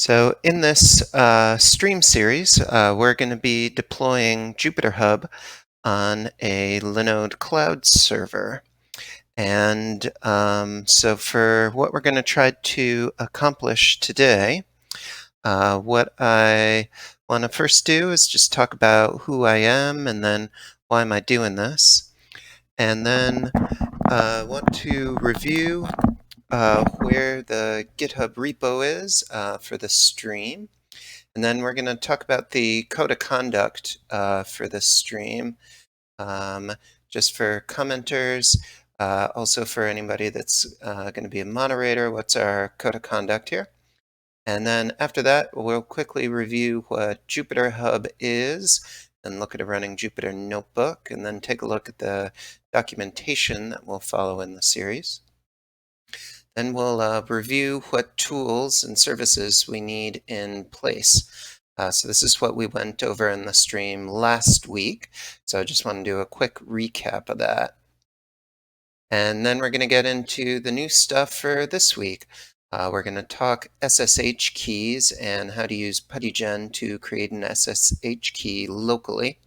So in this stream series, we're going to be deploying JupyterHub on a Linode cloud server. And so for what we're going to try to accomplish today, what I want to first do is just talk about who I am and then why am I doing this. And then want to review where the GitHub repo is for the stream. And then we're going to talk about the code of conduct for this stream, um, just for commenters, also for anybody that's going to be a moderator, what's our code of conduct here. And then after that, we'll quickly review what JupyterHub is and look at a running Jupyter notebook, and then take a look at the documentation that will follow in the series. Then we'll review what tools and services we need in place. So this is what we went over in the stream last week. So I just want to do a quick recap of that. And then we're going to get into the new stuff for this week. We're going to talk SSH keys and how to use PuTTyGen to create an SSH key locally.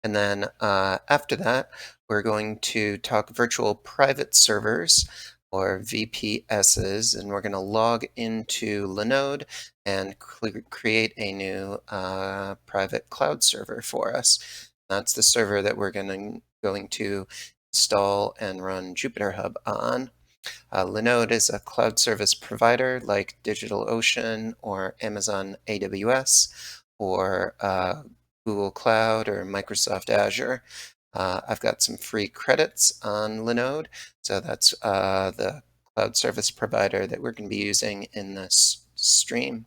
And then after that, we're going to talk virtual private servers, or VPSs, and we're going to log into Linode and create a new private cloud server for us. That's the server that we're going to install and run JupyterHub on. Linode is a cloud service provider like DigitalOcean or Amazon AWS or Google Cloud or Microsoft Azure. I've got some free credits on Linode, so that's the cloud service provider that we're going to be using in this stream.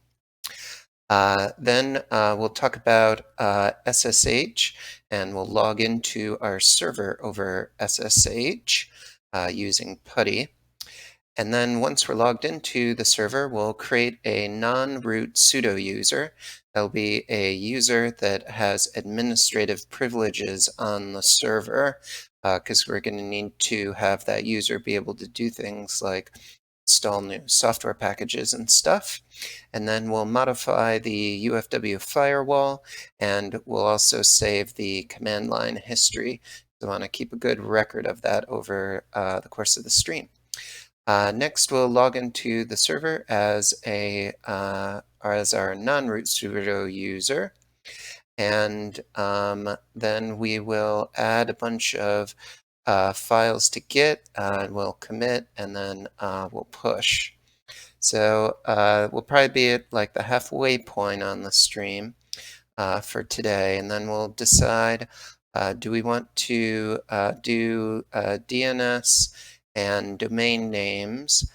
Then we'll talk about SSH, and we'll log into our server over SSH using PuTTY. And then once we're logged into the server, we'll create a non-root sudo user. That'll be a user that has administrative privileges on the server, because we're going to need to have that user be able to do things like install new software packages and stuff. And then we'll modify the UFW firewall, and we'll also save the command line history. So I want to keep a good record of that over the course of the stream. Next, we'll log into the server as our non-root sudo user, and then we will add a bunch of files to Git, and we'll commit, and then we'll push. So we'll probably be at like the halfway point on the stream for today, and then we'll decide, do we want to do DNS and domain names,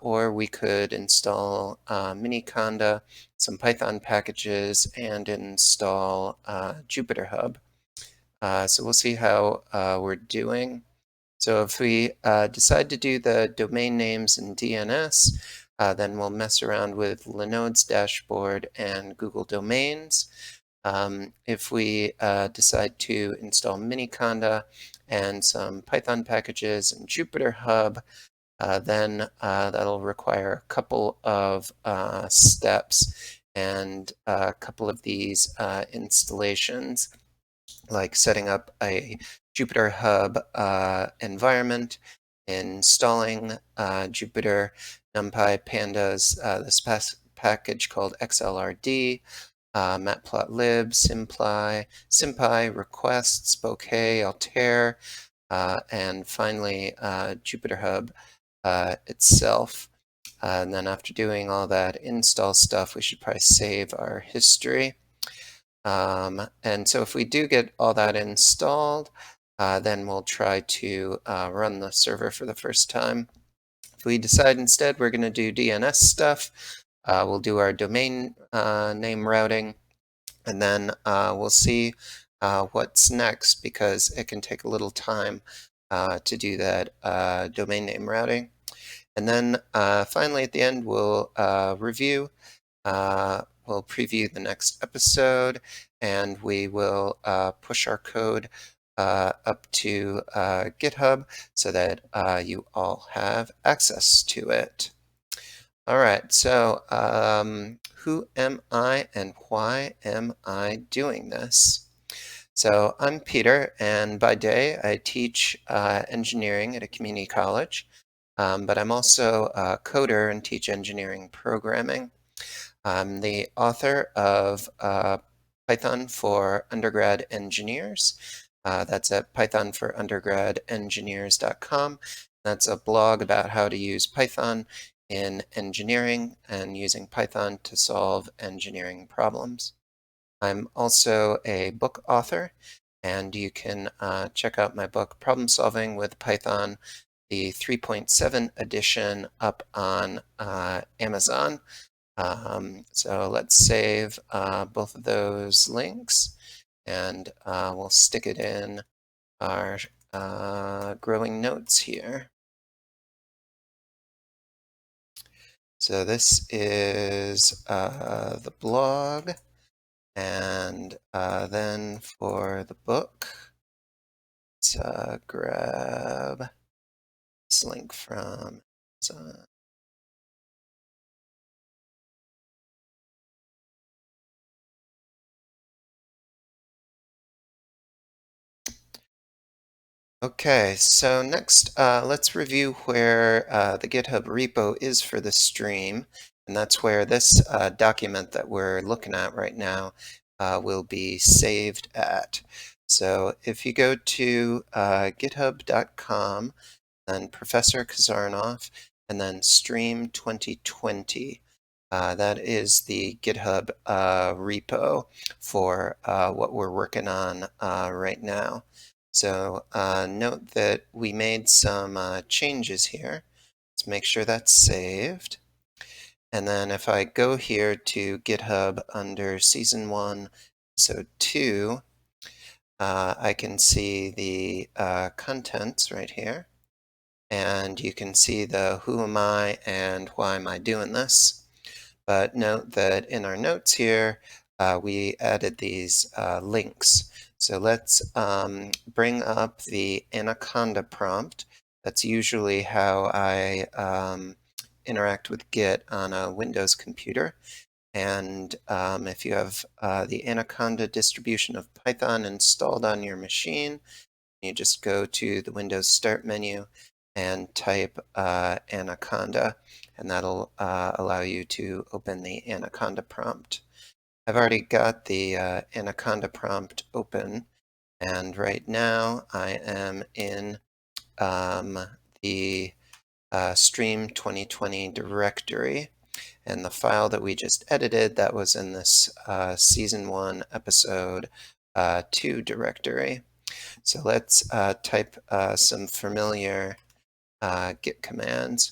or we could install Miniconda, some Python packages, and install JupyterHub. So we'll see how we're doing. So if we decide to do the domain names and DNS, then we'll mess around with Linode's dashboard and Google Domains. If we decide to install Miniconda and some Python packages and JupyterHub, then that'll require a couple of steps and a couple of these installations, like setting up a JupyterHub environment, installing Jupyter, NumPy, Pandas, this package called XLRD, matplotlib, simpy, requests, bouquet, altair, and finally JupyterHub itself. And then after doing all that install stuff, we should probably save our history. And so if we do get all that installed, then we'll try to run the server for the first time. If we decide instead we're going to do DNS stuff, we'll do our domain name routing, and then we'll see what's next, because it can take a little time to do that domain name routing. And then finally at the end, we'll review. We'll preview the next episode, and we will push our code up to GitHub so that you all have access to it. All right, so who am I and why am I doing this? So I'm Peter, and by day I teach engineering at a community college, but I'm also a coder and teach engineering programming. I'm the author of Python for Undergrad Engineers. That's at pythonforundergradengineers.com. That's a blog about how to use Python in engineering and using Python to solve engineering problems. I'm also a book author, and you can check out my book, Problem Solving with Python, the 3.7 edition up on Amazon. So let's save both of those links, and we'll stick it in our growing notes here. So this is the blog, and then for the book, let's grab this link from Amazon. Okay, so next let's review where the GitHub repo is for the stream, and that's where this document that we're looking at right now will be saved at. So if you go to github.com, then Professor Kazarnoff, and then Stream 2020, that is the GitHub repo for what we're working on right now. So note that we made some changes here. Let's make sure that's saved. And then if I go here to GitHub under Season 1, Episode 2, I can see the contents right here. And you can see the who am I and why am I doing this. But note that in our notes here, we added these links. So let's bring up the Anaconda prompt. That's usually how I interact with Git on a Windows computer. And if you have the Anaconda distribution of Python installed on your machine, you just go to the Windows Start menu and type Anaconda, and that'll allow you to open the Anaconda prompt. I've already got the Anaconda prompt open, and right now I am in the Stream 2020 directory, and the file that we just edited, that was in this Season 1, Episode 2 directory. So let's type some familiar Git commands.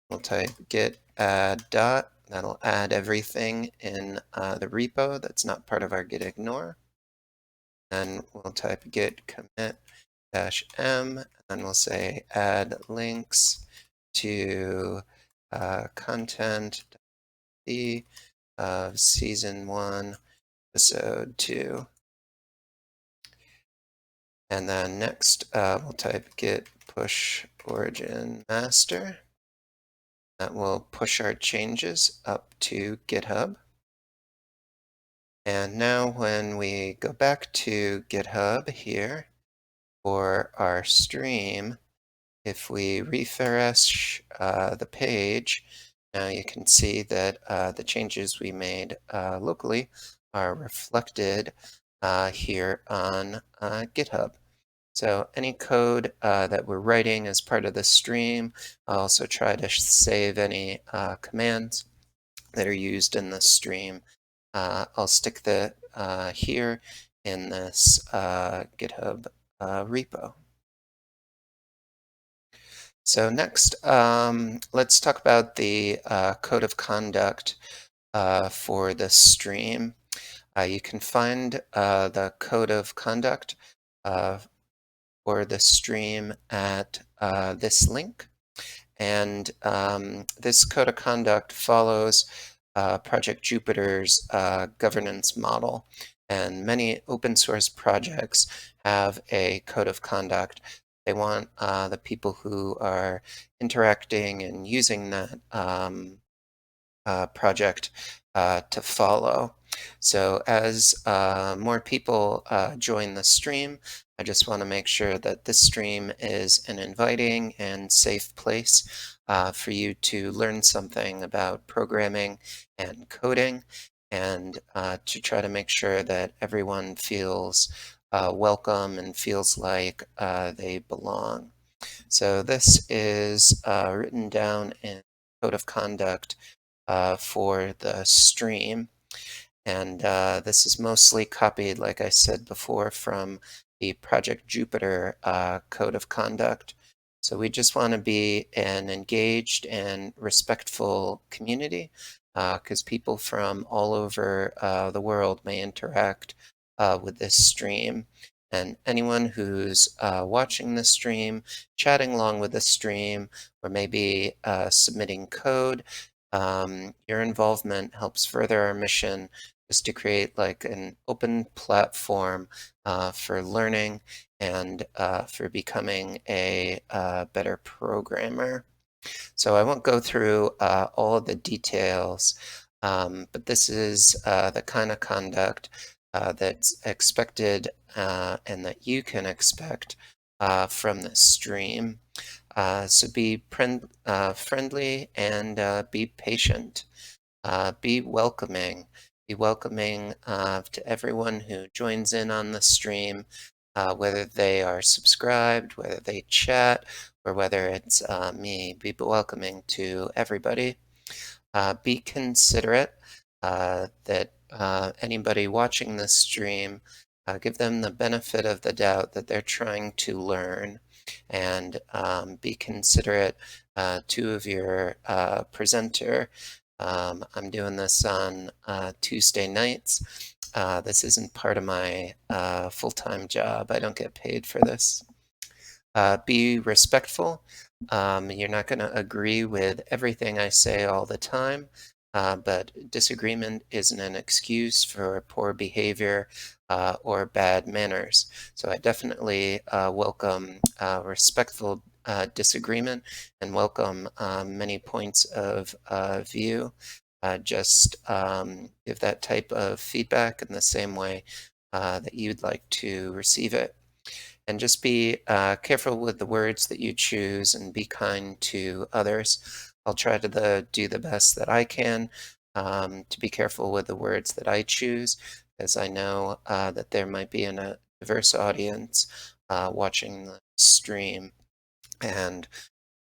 We'll type git add dot. That'll add everything in the repo that's not part of our git ignore. Then we'll type git commit -m, and then we'll say add links to content of Season 1, Episode 2. And then next, we'll type git push origin master. That will push our changes up to GitHub. And now when we go back to GitHub here for our stream, if we refresh the page, now you can see that the changes we made locally are reflected here on GitHub. So any code that we're writing as part of the stream, I'll also try to save any commands that are used in the stream. I'll stick the here in this GitHub repo. So next, let's talk about the code of conduct for the stream. You can find the code of conduct for the stream at this link. And this code of conduct follows Project Jupyter's governance model. And many open source projects have a code of conduct. They want the people who are interacting and using that project to follow. So as more people join the stream, I just want to make sure that this stream is an inviting and safe place for you to learn something about programming and coding, and to try to make sure that everyone feels welcome and feels like they belong. So this is written down in Code of Conduct for the stream. And this is mostly copied, like I said before, from the Project Jupyter Code of Conduct. So we just want to be an engaged and respectful community, because people from all over the world may interact with this stream. And anyone who's watching the stream, chatting along with the stream, or maybe submitting code, your involvement helps further our mission, is to create like an open platform for learning and for becoming a better programmer. So I won't go through all of the details, but this is the kind of conduct that's expected and that you can expect from this stream. So be friendly and be patient. Be welcoming. Be welcoming to everyone who joins in on the stream, whether they are subscribed, whether they chat, or whether it's me. Be welcoming to everybody. Be considerate that anybody watching this stream, give them the benefit of the doubt that they're trying to learn, and be considerate of your presenter. I'm doing this on Tuesday nights. This isn't part of my full-time job. I don't get paid for this. Be respectful. You're not going to agree with everything I say all the time, but disagreement isn't an excuse for poor behavior or bad manners. So I definitely welcome respectful disagreement and welcome many points of view. Just give that type of feedback in the same way that you'd like to receive it. And just be careful with the words that you choose and be kind to others. I'll try to do the best that I can to be careful with the words that I choose, as I know that there might be a diverse audience watching the stream. And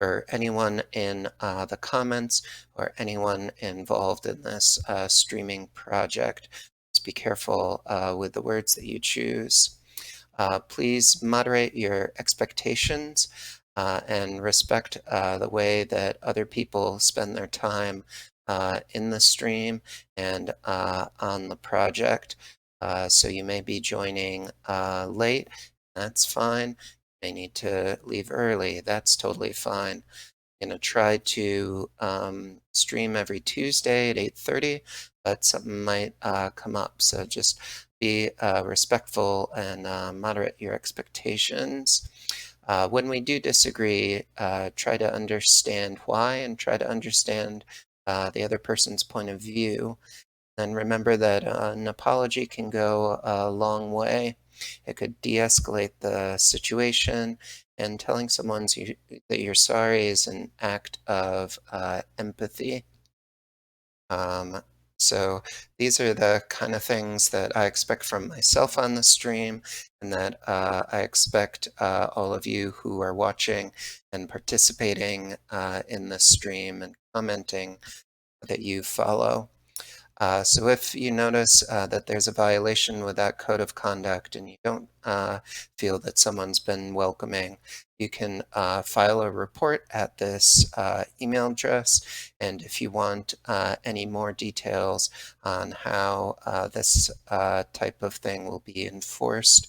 for anyone in the comments or anyone involved in this streaming project, just be careful with the words that you choose. Please moderate your expectations and respect the way that other people spend their time in the stream and on the project. So you may be joining late. That's fine. You may need to leave early. That's totally fine. I'm going to try to stream every Tuesday at 8:30, but something might come up. So just be respectful and moderate your expectations. When we do disagree, try to understand why and try to understand the other person's point of view. And remember that an apology can go a long way. It could de-escalate the situation, and telling someone that you're sorry is an act of empathy. So these are the kind of things that I expect from myself on the stream, and that I expect all of you who are watching and participating in the stream and commenting that you follow. So if you notice that there's a violation with that code of conduct and you don't feel that someone's been welcoming, you can file a report at this email address. And if you want any more details on how this type of thing will be enforced,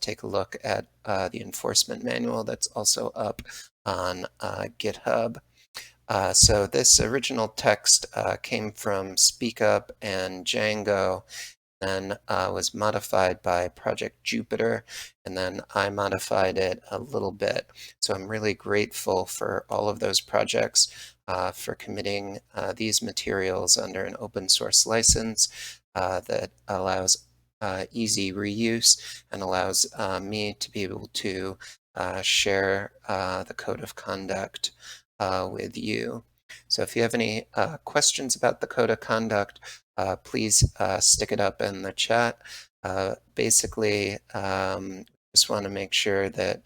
take a look at the enforcement manual that's also up on GitHub. So this original text came from SpeakUp and Django, then was modified by Project Jupyter, and then I modified it a little bit. So I'm really grateful for all of those projects for committing these materials under an open source license that allows easy reuse and allows me to be able to share the code of conduct with you. So if you have any questions about the code of conduct, please stick it up in the chat. Basically, just want to make sure that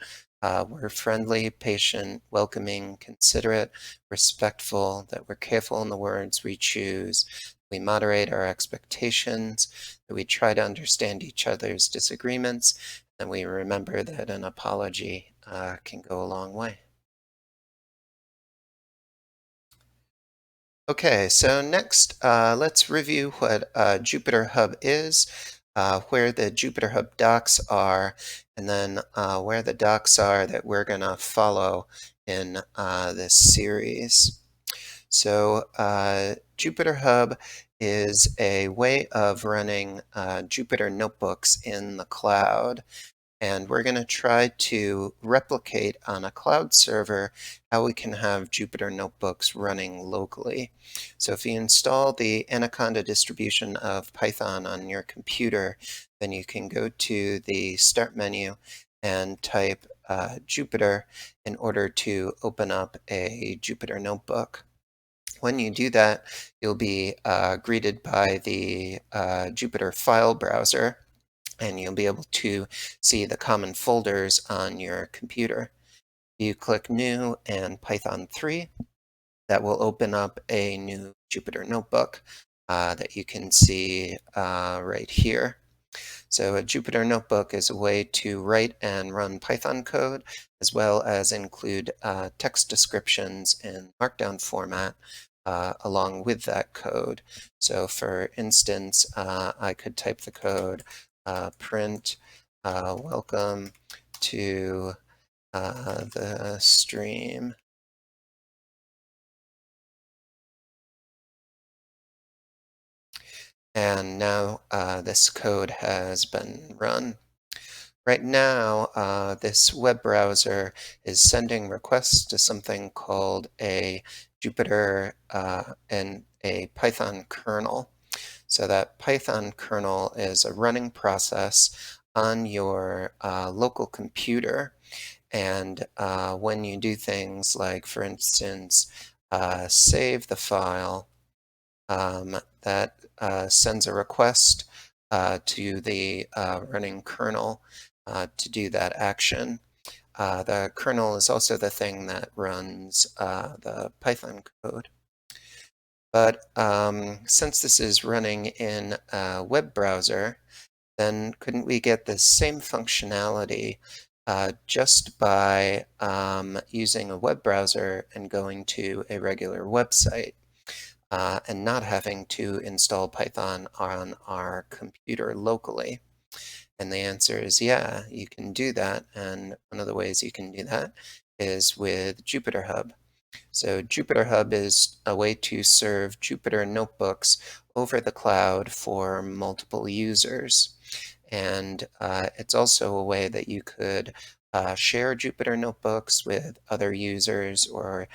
we're friendly, patient, welcoming, considerate, respectful, that we're careful in the words we choose, we moderate our expectations, that we try to understand each other's disagreements, and we remember that an apology can go a long way. Okay, so next, let's review what JupyterHub is, where the JupyterHub docs are, and then where the docs are that we're going to follow in this series. So JupyterHub is a way of running Jupyter notebooks in the cloud. And we're going to try to replicate on a cloud server how we can have Jupyter notebooks running locally. So if you install the Anaconda distribution of Python on your computer, then you can go to the Start menu and type Jupyter in order to open up a Jupyter notebook. When you do that, you'll be greeted by the Jupyter file browser, and you'll be able to see the common folders on your computer. You click New and Python 3. That will open up a new Jupyter notebook that you can see right here. So a Jupyter notebook is a way to write and run Python code, as well as include text descriptions in Markdown format along with that code. So for instance, I could type the code print welcome to the stream. And now this code has been run. Right now, this web browser is sending requests to something called a Jupyter and a Python kernel. So that Python kernel is a running process on your local computer. And when you do things like, for instance, save the file, that sends a request to the running kernel to do that action. The kernel is also the thing that runs the Python code. But since this is running in a web browser, then couldn't we get the same functionality just by using a web browser and going to a regular website? And not having to install Python on our computer locally? And the answer is yeah, you can do that. And one of the ways you can do that is with JupyterHub. So JupyterHub is a way to serve Jupyter notebooks over the cloud for multiple users. And it's also a way that you could share Jupyter notebooks with other users or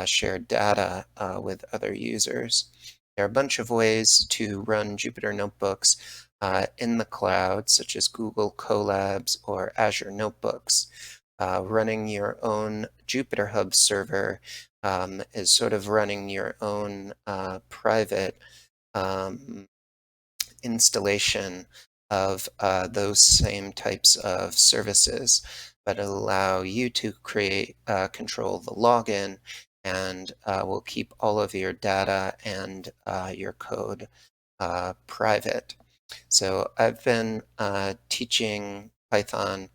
share data with other users. There are a bunch of ways to run Jupyter notebooks in the cloud, such as Google Colabs or Azure Notebooks. Running your own JupyterHub server is sort of running your own private installation of those same types of services, but it'll allow you to create, control the login, and will keep all of your data and your code private. So I've been teaching Python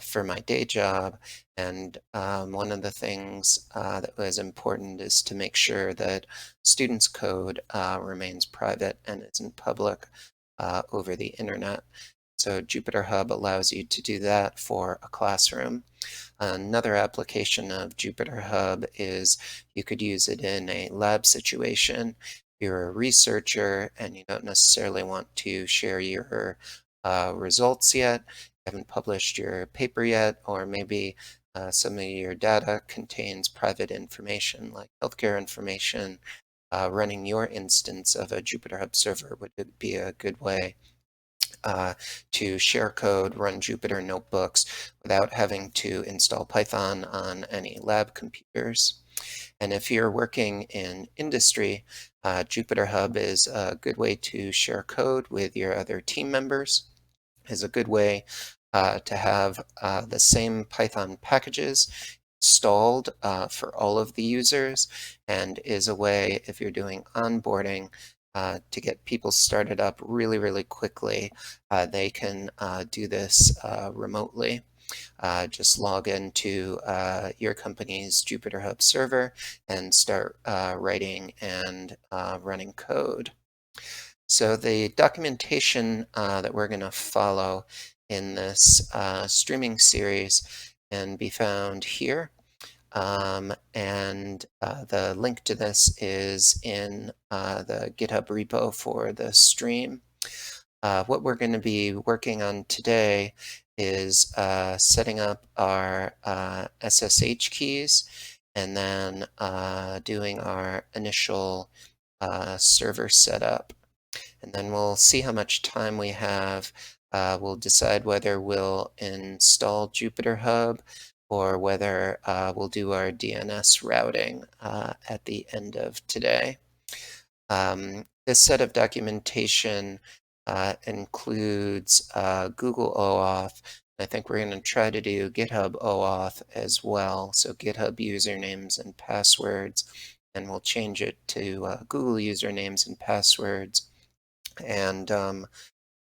for my day job, and one of the things that was important is to make sure that students' code remains private and isn't public over the internet. So JupyterHub allows you to do that for a classroom. Another application of JupyterHub is you could use it in a lab situation. you're a researcher and you don't necessarily want to share your results yet, haven't published your paper yet, or maybe some of your data contains private information like healthcare information, running your instance of a JupyterHub server would be a good way to share code, run Jupyter notebooks without having to install Python on any lab computers. And if you're working in industry, JupyterHub is a good way to share code with your other team members, is a good way to have the same Python packages installed for all of the users, and is a way, if you're doing onboarding, to get people started up really, really quickly. They can do this remotely. Just log into your company's JupyterHub server and start writing and running code. So the documentation that we're going to follow in this streaming series can be found here. And the link to this is in the GitHub repo for the stream. What we're going to be working on today is setting up our SSH keys and then doing our initial server setup. And then we'll see how much time we have. We'll decide whether we'll install JupyterHub or whether we'll do our DNS routing at the end of today. This set of documentation includes Google OAuth. I think we're going to try to do GitHub OAuth as well. So GitHub usernames and passwords, and we'll change it to Google usernames and passwords. And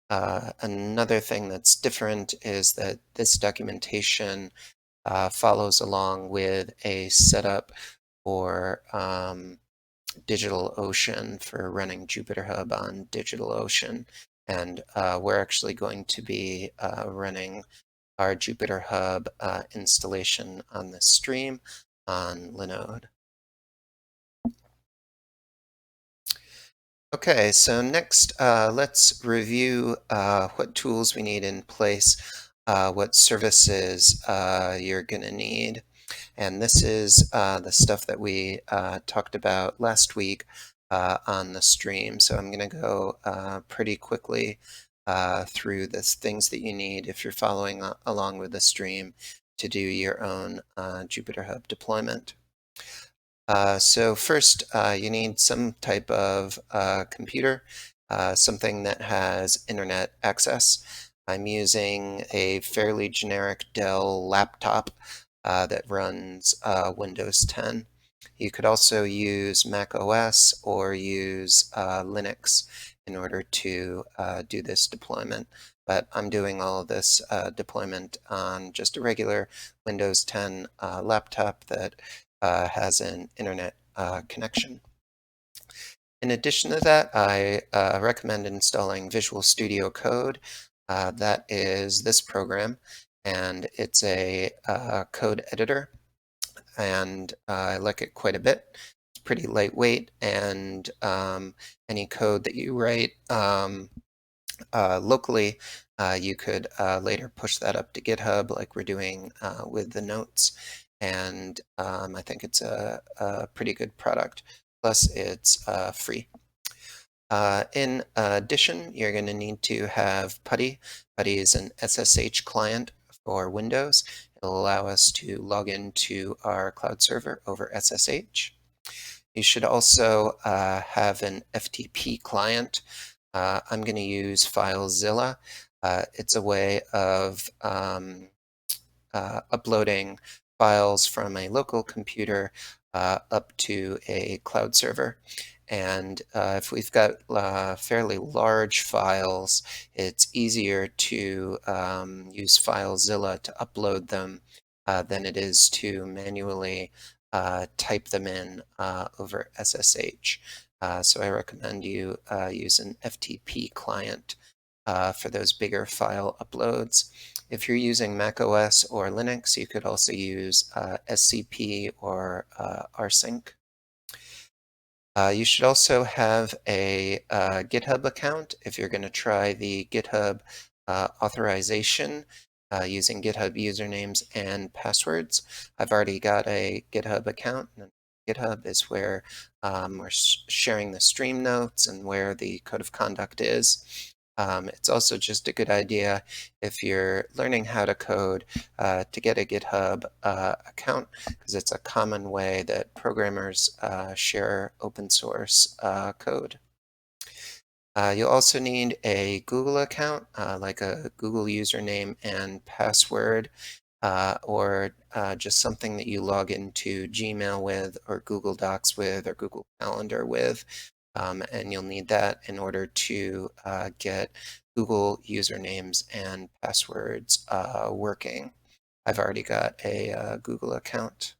another thing that's different is that this documentation follows along with a setup for DigitalOcean, for running JupyterHub on DigitalOcean. And we're actually going to be running our JupyterHub installation on the stream on Linode. Okay, so next let's review what tools we need in place, what services you're going to need. And this is the stuff that we talked about last week on the stream. So I'm going to go pretty quickly through the things that you need if you're following along with the stream to do your own JupyterHub deployment. So first, you need some type of computer, something that has internet access. I'm using a fairly generic Dell laptop that runs Windows 10. You could also use Mac OS or use Linux in order to do this deployment. But I'm doing all of this deployment on just a regular Windows 10 laptop that has an internet connection. In addition to that, I recommend installing Visual Studio Code. That is this program, and it's a code editor, and I like it quite a bit. It's pretty lightweight, and any code that you write locally, you could later push that up to GitHub like we're doing with the notes. And I think it's a pretty good product. Plus, it's free. In addition, you're going to need to have PuTTY. PuTTY is an SSH client for Windows. It'll allow us to log into our cloud server over SSH. You should also have an FTP client. I'm going to use FileZilla. It's a way of uploading files from a local computer up to a cloud server. And if we've got fairly large files, it's easier to use FileZilla to upload them than it is to manually type them in over SSH. So I recommend you use an FTP client for those bigger file uploads. If you're using Mac OS or Linux, you could also use SCP or rsync. You should also have a GitHub account if you're going to try the GitHub authorization using GitHub usernames and passwords. I've already got a GitHub account. And GitHub is where we're sharing the stream notes and where the code of conduct is. It's also just a good idea if you're learning how to code to get a GitHub account, because it's a common way that programmers share open source code. You'll also need a Google account, like a Google username and password, or just something that you log into Gmail with, or Google Docs with, or Google Calendar with. And you'll need that in order to get Google usernames and passwords working. I've already got a Google account.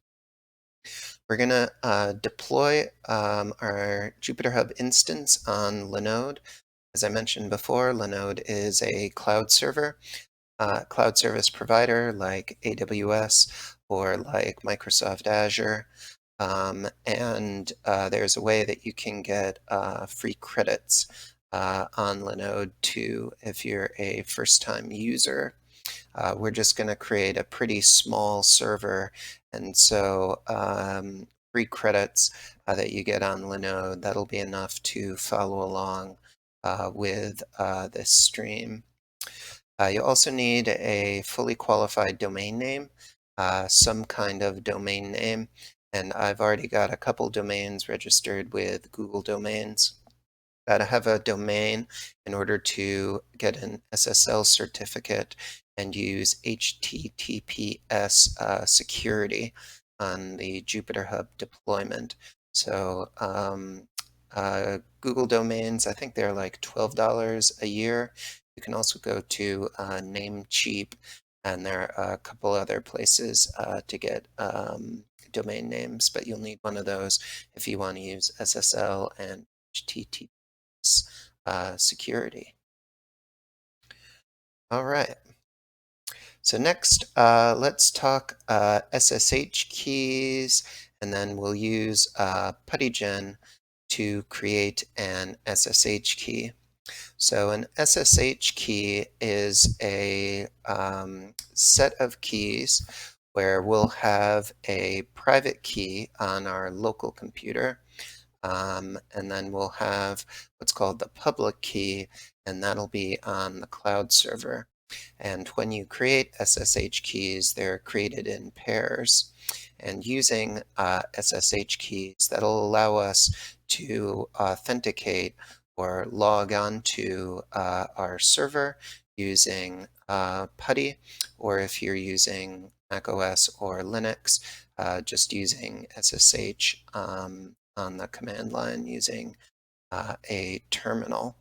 We're going to deploy our JupyterHub instance on Linode. As I mentioned before, Linode is a cloud server, cloud service provider like AWS or like Microsoft Azure. And there's a way that you can get free credits on Linode too if you're a first-time user. We're just going to create a pretty small server, and so free credits that you get on Linode, that'll be enough to follow along with this stream. You also need a fully qualified domain name, some kind of domain name, and I've already got a couple domains registered with Google Domains. Gotta have a domain in order to get an SSL certificate and use HTTPS security on the JupyterHub deployment. So Google Domains, I think they're like $12 a year. You can also go to Namecheap, and there are a couple other places to get domain names, but you'll need one of those if you want to use SSL and HTTPS security. All right. So next, let's talk SSH keys, and then we'll use PuttyGen to create an SSH key. So an SSH key is a set of keys where we'll have a private key on our local computer, and then we'll have what's called the public key, and that'll be on the cloud server. And when you create SSH keys, they're created in pairs. And using SSH keys, that'll allow us to authenticate or log on to our server using PuTTY, or if you're using macOS or Linux, just using SSH on the command line using a terminal.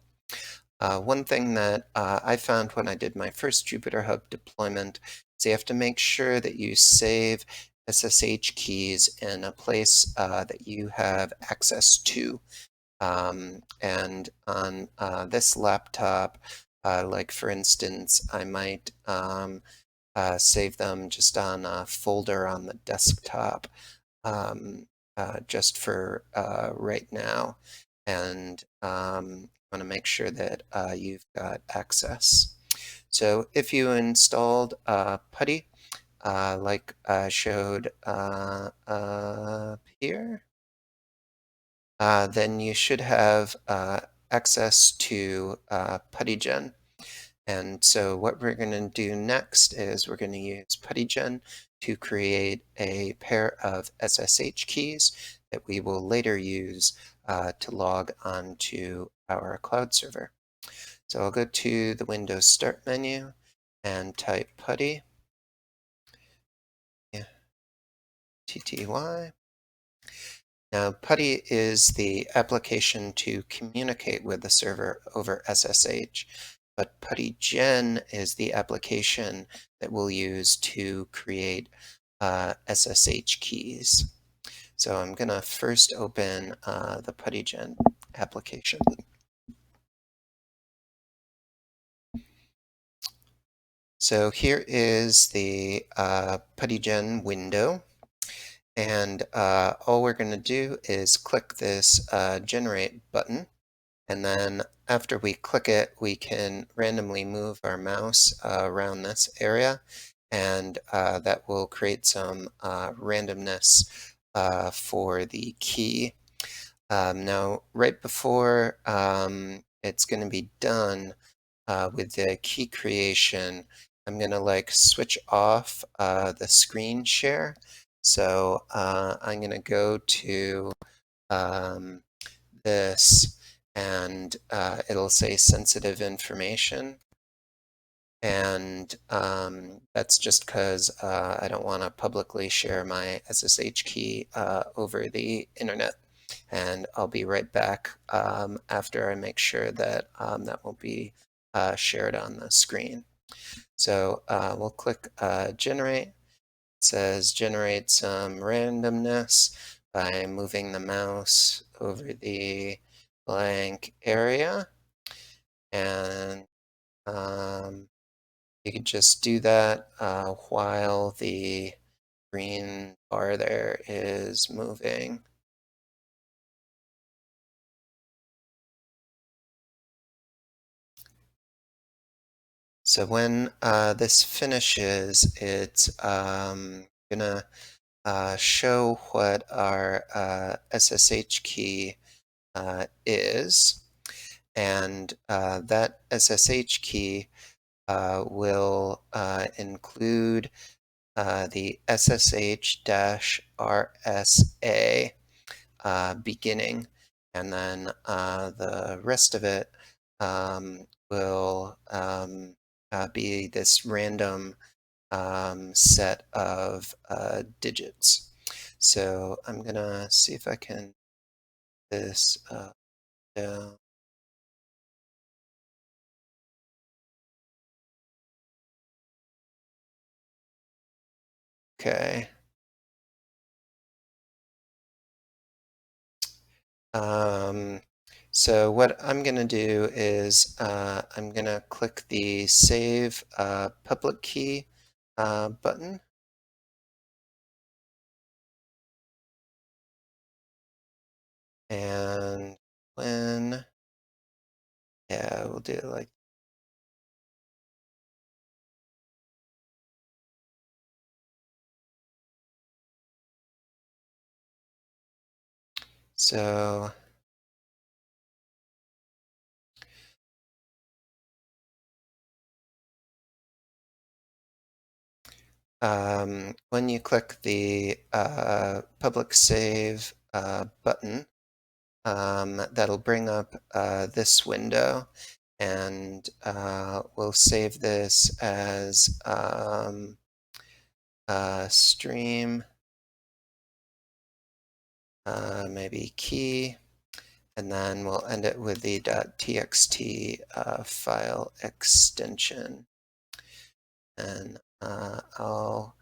One thing that I found when I did my first JupyterHub deployment is you have to make sure that you save SSH keys in a place that you have access to. And on this laptop, like for instance, I might save them just on a folder on the desktop, just for right now. And want to make sure that you've got access. So if you installed PuTTY, like I showed here, then you should have access to PuttyGen. And so what we're going to do next is we're going to use PuttyGen to create a pair of SSH keys that we will later use to log onto our cloud server. So I'll go to the Windows Start menu and type PuTTY, TTY. Now, PuTTY is the application to communicate with the server over SSH, but PuttyGen is the application that we'll use to create SSH keys. So I'm going to first open the PuttyGen application. So here is the PuttyGen window. And all we're going to do is click this generate button. And then after we click it, we can randomly move our mouse around this area. And that will create some randomness for the key. Now, right before it's going to be done with the key creation, I'm going to like switch off the screen share. So I'm going to go to um, this, and it'll say sensitive information. And that's just because I don't want to publicly share my SSH key over the internet. And I'll be right back after I make sure that that will be shared on the screen. So we'll click generate. It says generate some randomness by moving the mouse over the blank area. And you can just do that while the green bar there is moving. So when this finishes, it's gonna show what our SSH key is, and that SSH key will include the SSH-RSA beginning, and then the rest of it will be this random set of digits. So I'm gonna see if I can this down. Okay. So what I'm going to do is I'm going to click the Save Public Key button. And when, yeah, we'll do it like, so when you click the Public Save button, that'll bring up this window, and we'll save this as stream, maybe key, and then we'll end it with the .txt file extension. And I'll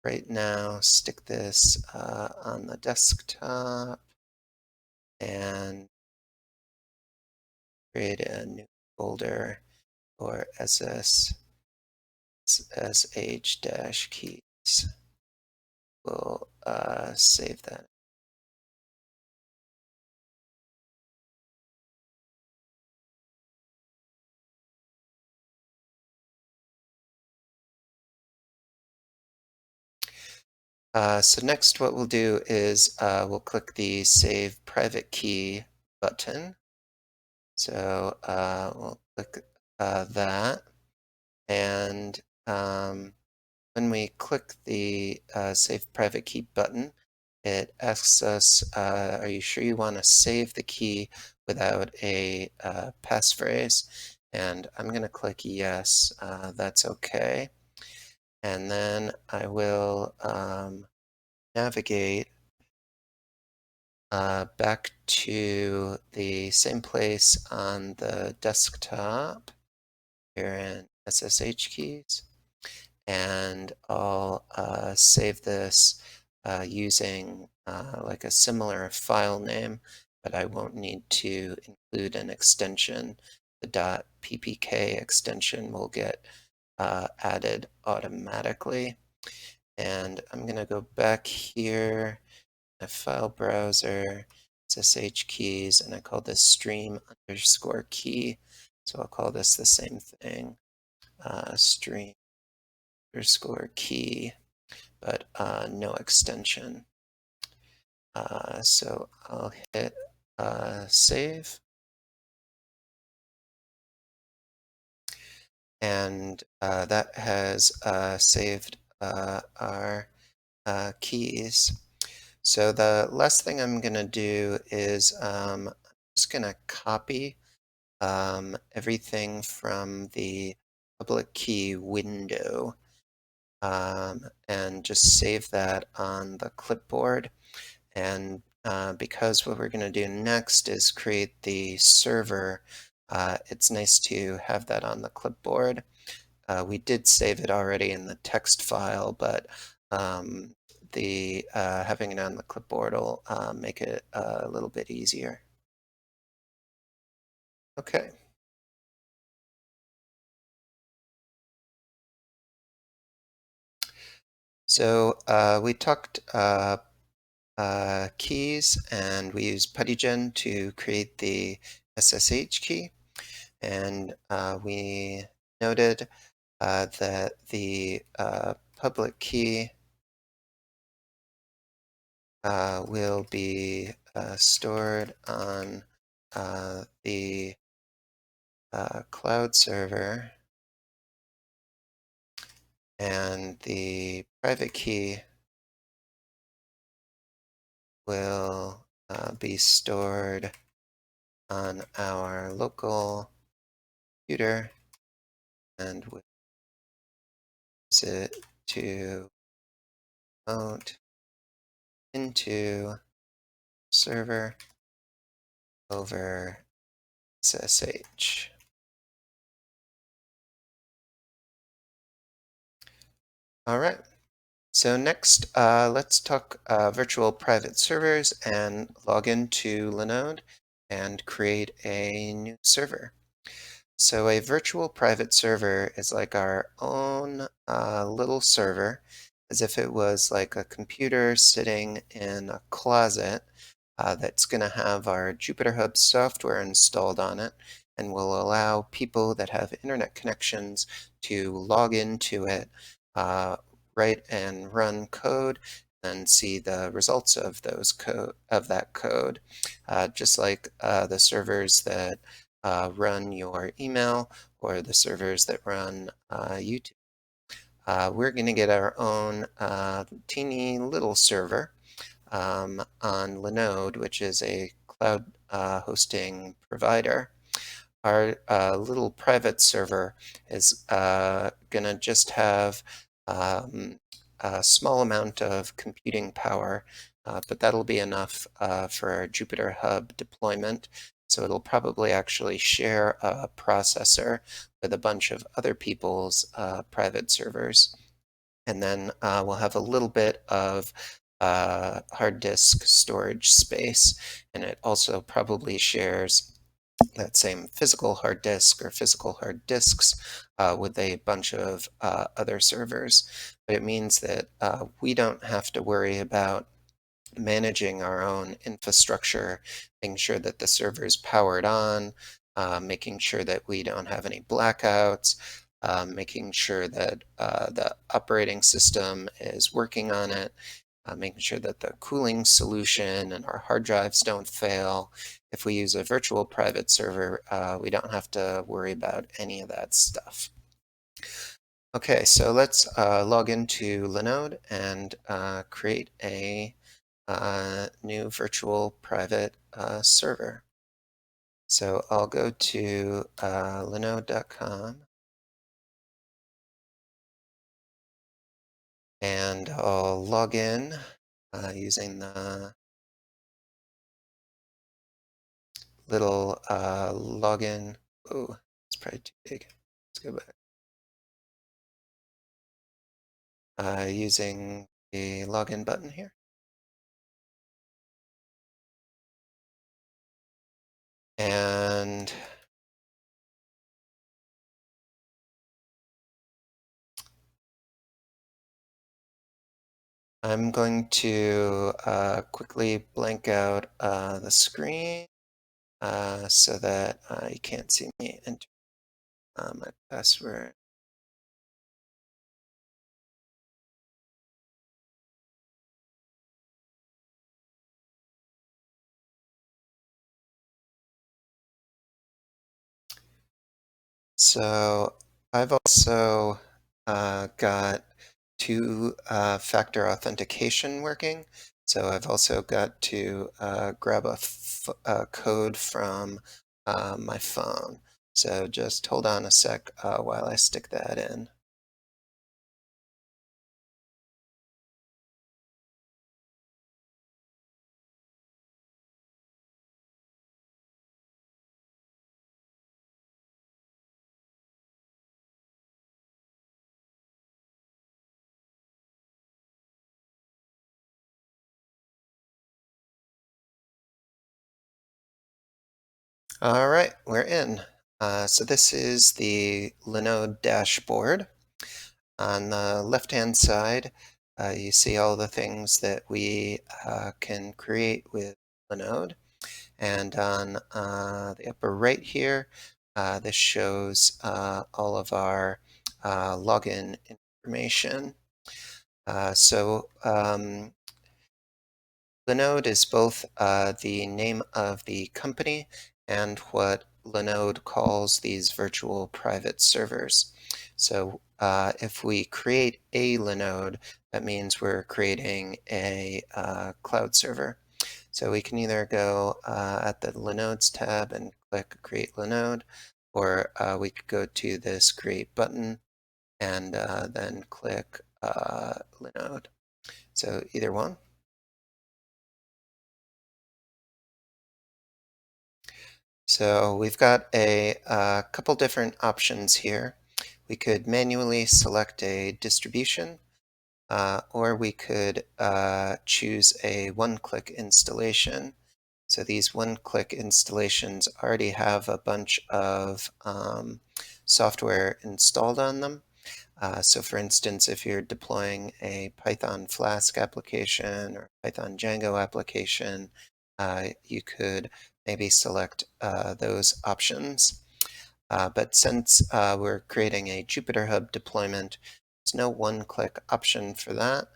right now stick this on the desktop and create a new folder for SSH-keys. We'll save that. So next what we'll do is we'll click the Save Private Key button. So we'll click that, and when we click the Save Private Key button, it asks us, are you sure you want to save the key without a passphrase? And I'm going to click yes, that's okay. And then I will navigate back to the same place on the desktop here in SSH keys, and I'll save this using like a similar file name, but I won't need to include an extension. The .ppk extension will get added automatically. And I'm going to go back here, my file browser, SSH keys, and I call this stream underscore key. So I'll call this the same thing, stream underscore key, but no extension. So I'll hit save. And that has saved our keys. So the last thing I'm going to do is I'm just going to copy everything from the public key window and just save that on the clipboard. And because what we're going to do next is create the server, it's nice to have that on the clipboard. We did save it already in the text file, but having it on the clipboard will make it a little bit easier. Okay. So we talked keys, and we used PuttyGen to create the SSH key. And we noted that the public key will be stored on the cloud server, and the private key will be stored on our local computer, and we'll use it to mount into server over SSH. All right. So next, let's talk virtual private servers and log into Linode and create a new server. So a virtual private server is like our own little server, as if it was like a computer sitting in a closet that's going to have our JupyterHub software installed on it, and will allow people that have internet connections to log into it, write and run code, and see the results of that code, just like the servers that run your email, or the servers that run YouTube. We're going to get our own teeny little server on Linode, which is a cloud hosting provider. Our little private server is going to just have a small amount of computing power, but that'll be enough for our JupyterHub deployment. So it'll probably actually share a processor with a bunch of other people's private servers. And then we'll have a little bit of hard disk storage space, and it also probably shares that same physical hard disk or physical hard disks with a bunch of other servers. But it means that we don't have to worry about managing our own infrastructure, making sure that the server is powered on, making sure that we don't have any blackouts, making sure that the operating system is working on it, making sure that the cooling solution and our hard drives don't fail. If we use a virtual private server, we don't have to worry about any of that stuff. Okay, so let's log into Linode and create a new virtual private server. So I'll go to linode.com, and I'll log in using the little login. Oh, it's probably too big. Let's go back. Using the login button here. And I'm going to quickly blank out the screen so that you can't see me enter my password. So I've also got two-factor authentication working. So I've also got to grab a code from my phone. So just hold on a sec while I stick that in. All right, we're in. So this is the Linode dashboard. On the left-hand side, you see all the things that we can create with Linode. And on the upper right here, this shows all of our login information. Linode is both the name of the company and what Linode calls these virtual private servers. So if we create a Linode, that means we're creating a cloud server. So we can either go at the Linodes tab and click Create Linode, or we could go to this Create button and then click Linode. So either one. So we've got a couple different options here. We could manually select a distribution, or we could choose a one-click installation. So these one-click installations already have a bunch of software installed on them. So for instance, if you're deploying a Python Flask application or Python Django application, you could maybe select those options. But since we're creating a JupyterHub deployment, there's no one-click option for that.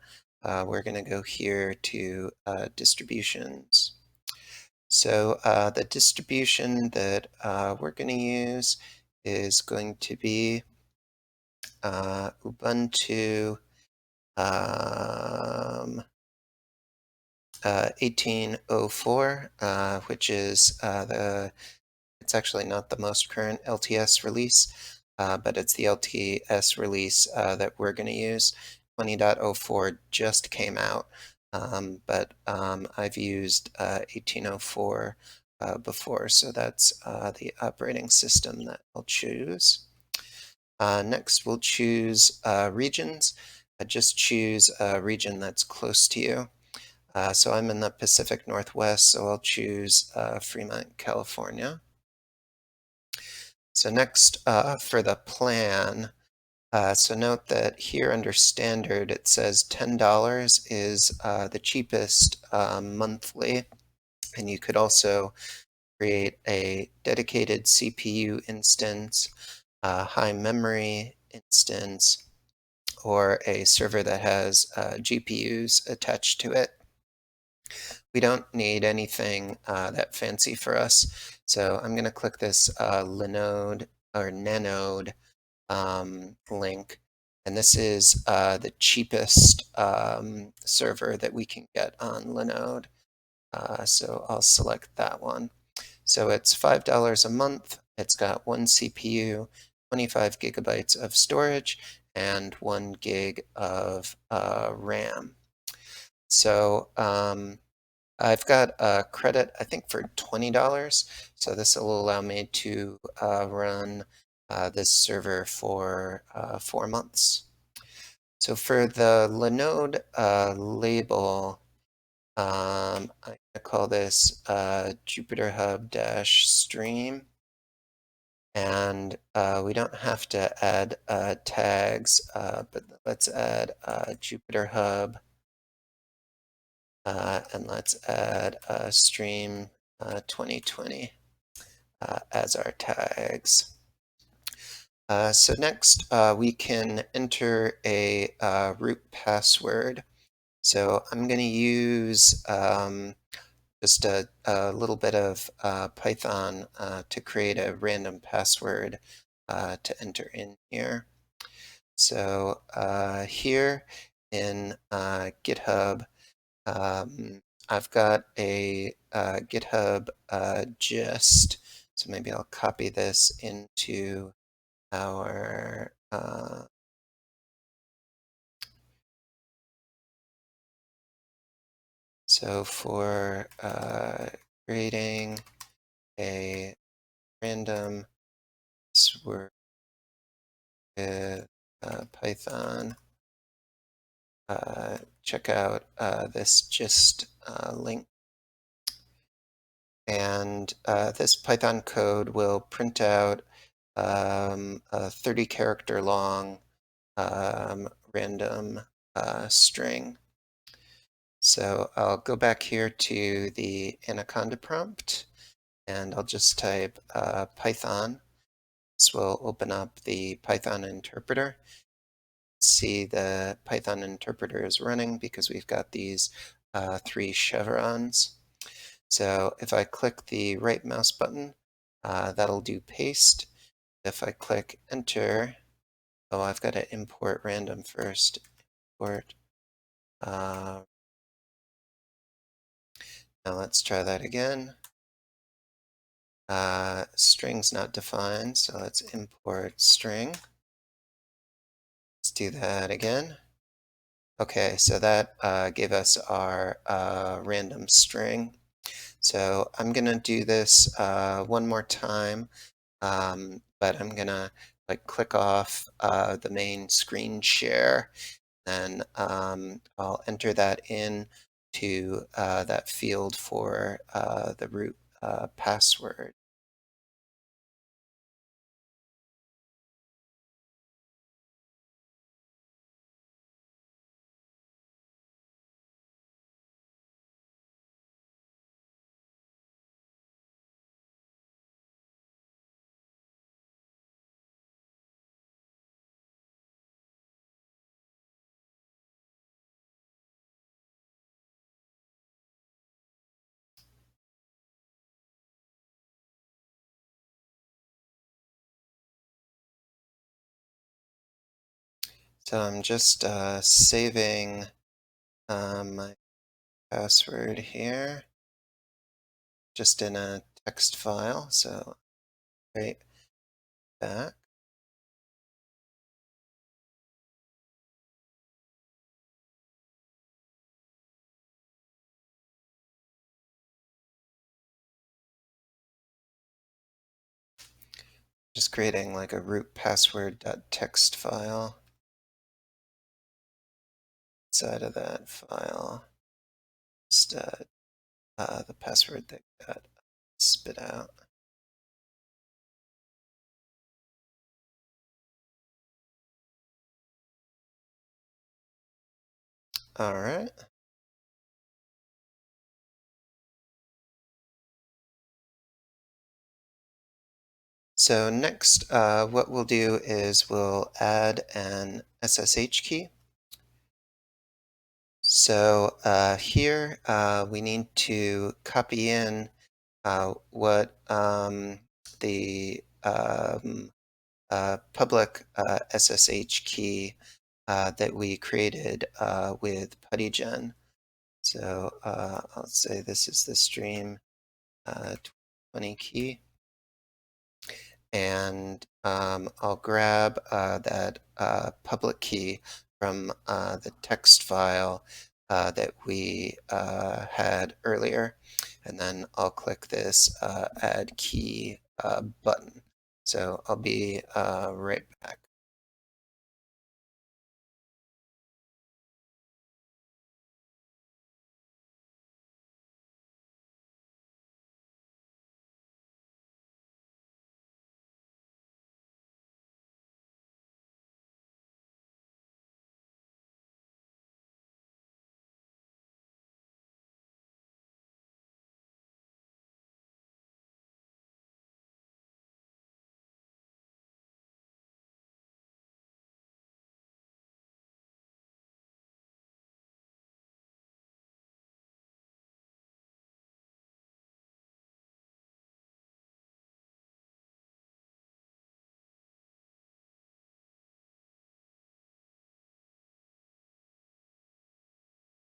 We're going to go here to distributions. So the distribution that we're going to use is going to be Ubuntu 1804, which is it's actually not the most current LTS release, but it's the LTS release that we're going to use. 20.04 just came out, but I've used 1804 before, so that's the operating system that I'll choose. Next, we'll choose regions. Just choose a region that's close to you. So I'm in the Pacific Northwest, so I'll choose Fremont, California. So next, for the plan, so note that here under standard, it says $10 is the cheapest monthly, and you could also create a dedicated CPU instance, high memory instance, or a server that has GPUs attached to it. We don't need anything that fancy for us. So I'm going to click this Linode or Nanode link. And this is the cheapest server that we can get on Linode. So I'll select that one. So it's $5 a month. It's got one CPU, 25 gigabytes of storage, and 1 gig of RAM. So I've got a credit, I think, for $20. So this will allow me to run this server for 4 months. So for the Linode label, I'm going to call this JupyterHub-stream. And we don't have to add tags, but let's add JupyterHub And let's add stream 2020 as our tags. So next, we can enter a root password. So I'm going to use just a little bit of Python to create a random password to enter in here. So here in GitHub, I've got a GitHub gist. So maybe I'll copy this into our so for creating a random password with Python, check out this gist link. And this Python code will print out a 30-character long random string. So I'll go back here to the Anaconda prompt, and I'll just type Python. This will open up the Python interpreter. See the Python interpreter is running because we've got these 3 chevrons. So if I click the right mouse button, that'll do paste. If I click enter, oh, I've got to import random first. Import. Now let's try that again. String's not defined, so let's import string. Let's do that again. Okay, so that gave us our random string. So I'm going to do this one more time, but I'm going to click off the main screen share, and I'll enter that in to that field for the root password. So I'm just saving my password here, just in a text file. So right back. Just creating like a root password.txt file. Inside of that file, just the password that got spit out. All right. So next, what we'll do is we'll add an SSH key. So here we need to copy in what the public SSH key that we created with PuttyGen. So I'll say this is the stream 20 key. And I'll grab that public key from the text file that we had earlier. And then I'll click this add key button. So I'll be right back.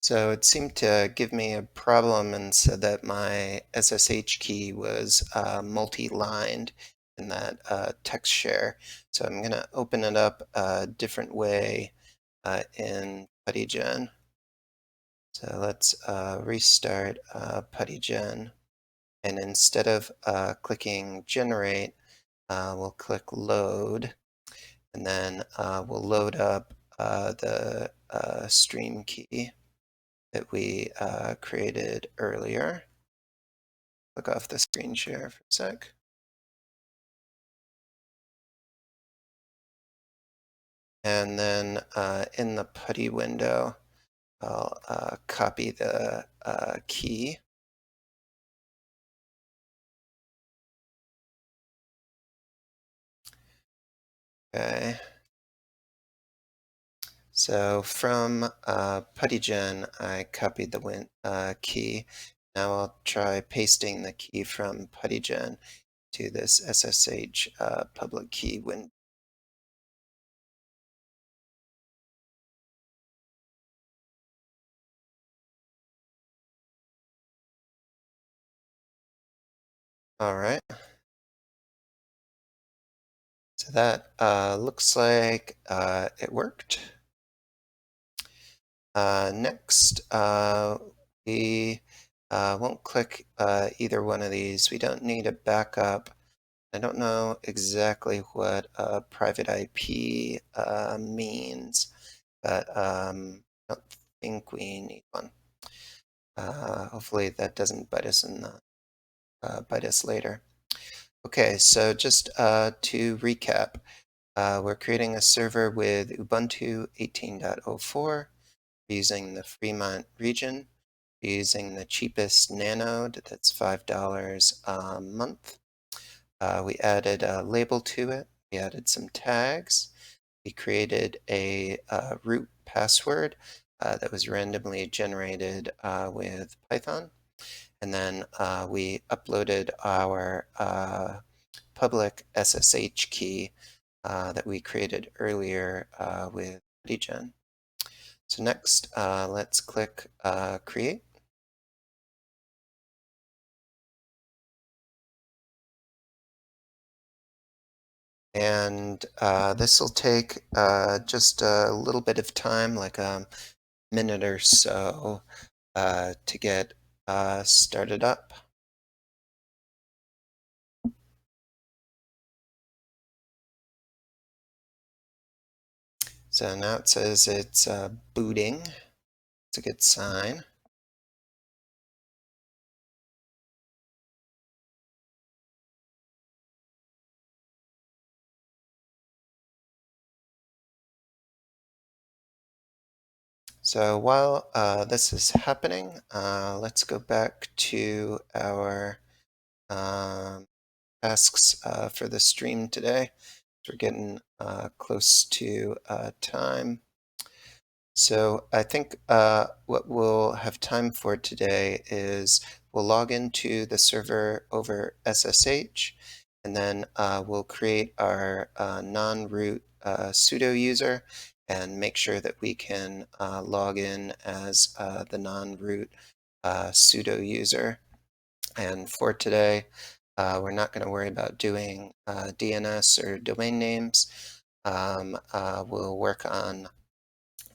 So it seemed to give me a problem and said that my SSH key was multi-lined in that text share. So I'm going to open it up a different way in PuttyGen. So let's restart PuttyGen. And instead of clicking generate, we'll click load. And then we'll load up the stream key that we created earlier. Click off the screen share for a sec. And then in the putty window, I'll copy the key. Okay. So from PuttyGen, I copied the key. Now I'll try pasting the key from PuttyGen to this SSH public key window. All right. So that looks like it worked. Next, we won't click either one of these. We don't need a backup. I don't know exactly what private IP means, but I don't think we need one. Hopefully that doesn't bite us bite us later. Okay, so just to recap, we're creating a server with Ubuntu 18.04, using the Fremont region, using the cheapest nanode, that's $5 a month. We added a label to it. We added some tags. We created a root password that was randomly generated with Python. And then we uploaded our public SSH key that we created earlier with PuttyGen. So next, let's click Create. And this will take just a little bit of time, like a minute or so, to get started up. So now it says it's booting. It's a good sign. So while this is happening, let's go back to our tasks for the stream today. We're getting close to time. So I think what we'll have time for today is we'll log into the server over SSH, and then we'll create our non-root sudo user and make sure that we can log in as the non-root sudo user. And for today, we're not going to worry about doing DNS or domain names. We'll work on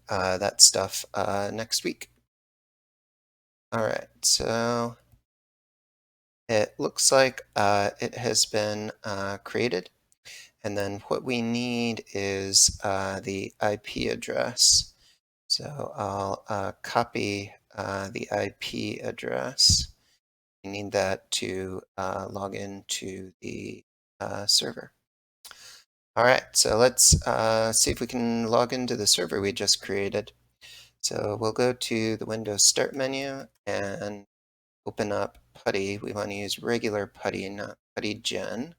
that stuff next week. All right, so it looks like it has been created. And then what we need is the IP address. So I'll copy the IP address. We need that to log into the server. All right, so let's see if we can log into the server we just created. So we'll go to the Windows Start menu and open up Putty. We want to use regular Putty, not PuttyGen.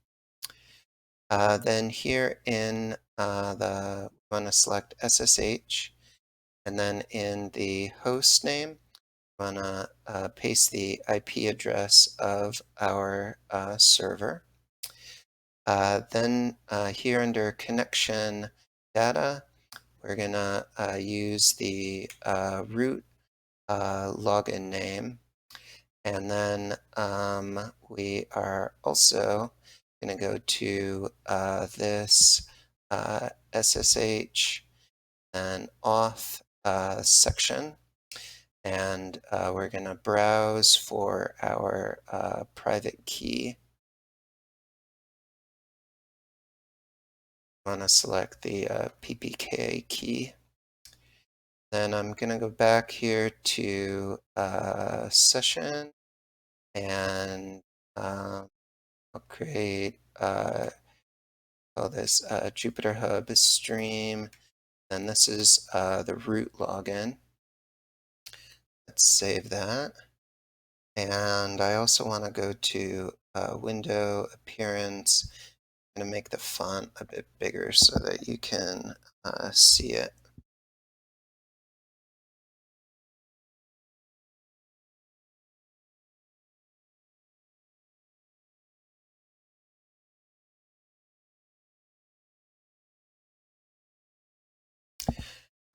Then here in we want to select SSH, and then in the host name, we want to paste the IP address of our server. Then here under connection data, we're going to use the root login name. And then we are also going to go to this SSH and auth section, and we're going to browse for our private key. I want to select the PPK key. Then I'm going to go back here to session, and I'll create call this JupyterHub stream, and this is the root login. Let's save that. And I also want to go to window appearance. I'm going to make the font a bit bigger so that you can see it.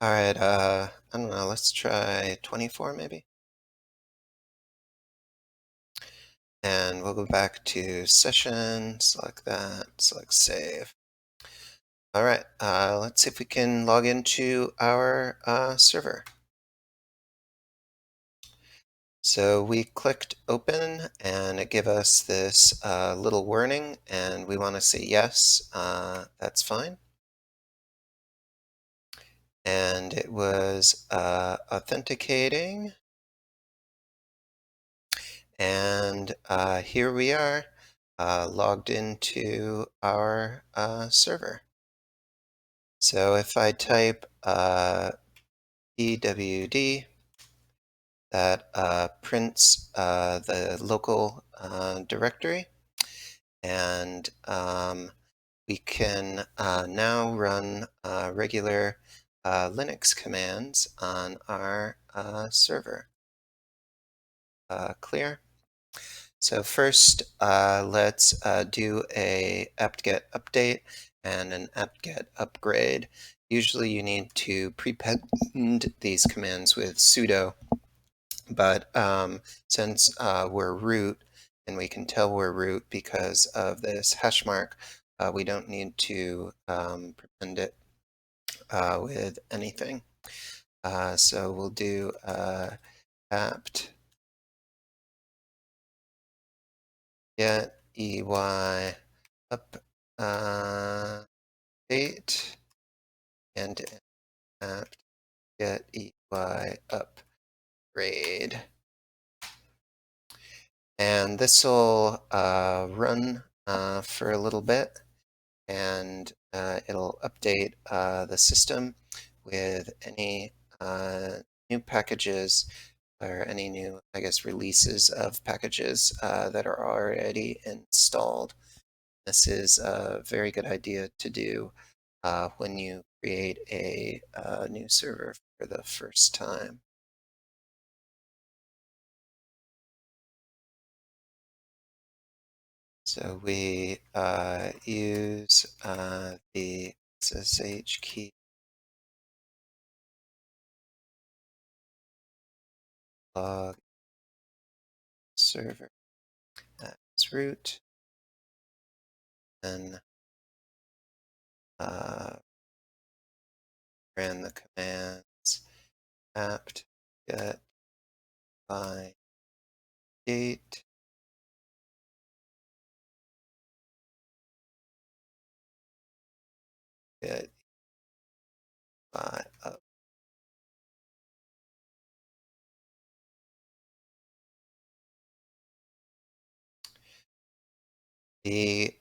All right, I don't know, let's try 24 maybe. And we'll go back to session, select that, select save. All right, let's see if we can log into our server. So we clicked open, and it gave us this little warning, and we want to say yes, that's fine. And it was authenticating. And here we are, logged into our server. So if I type pwd, that prints the local directory, and we can now run regular Linux commands on our server. Clear? So first, let's do a apt-get update and an apt-get upgrade. Usually you need to prepend these commands with sudo, but since we're root, and we can tell we're root because of this hash mark, we don't need to prepend it with anything. So we'll do apt get ey update and apt get ey upgrade. And this will run for a little bit, and it'll update the system with any new packages or any new, I guess, releases of packages that are already installed. This is a very good idea to do when you create a new server for the first time. So we use the SSH key log server as root, and ran the commands apt get by date get by up. The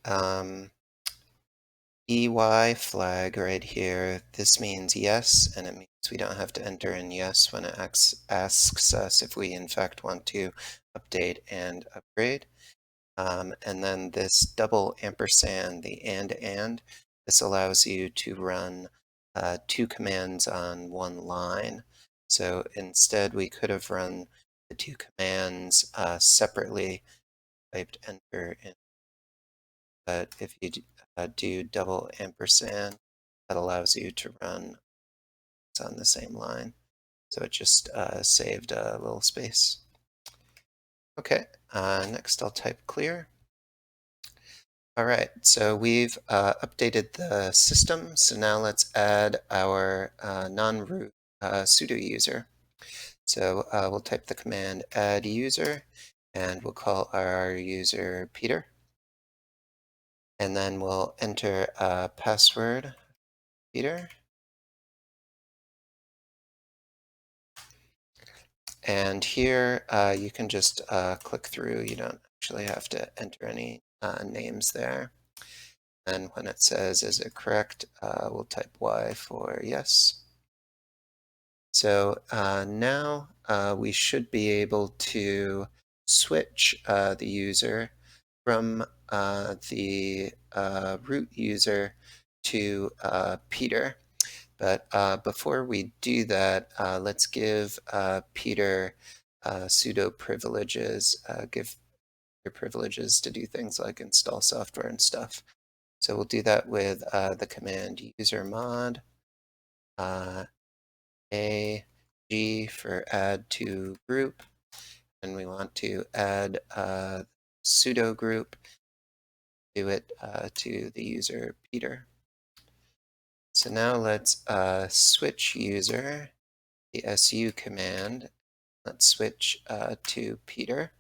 EY flag right here, this means yes, and it means we don't have to enter in yes when it asks us if we in fact want to update and upgrade. And then this double ampersand, the and, this allows you to run two commands on one line. So instead we could have run the two commands separately, typed enter in. But if you do double ampersand, that allows you to run on the same line. So it just saved a little space. Okay, next I'll type clear. All right, so we've updated the system. So now let's add our non-root sudo user. So we'll type the command add user, and we'll call our user Peter. And then we'll enter a password, Peter. And here you can just click through. You don't actually have to enter any names there. And when it says, is it correct, we'll type Y for yes. So now we should be able to switch the user from the root user to Peter. But before we do that, let's give Peter sudo privileges, give your privileges to do things like install software and stuff. So we'll do that with the command usermod a g for add to group, and we want to add sudo group, do it to the user Peter. So now let's switch user, the su command. Let's switch to Peter.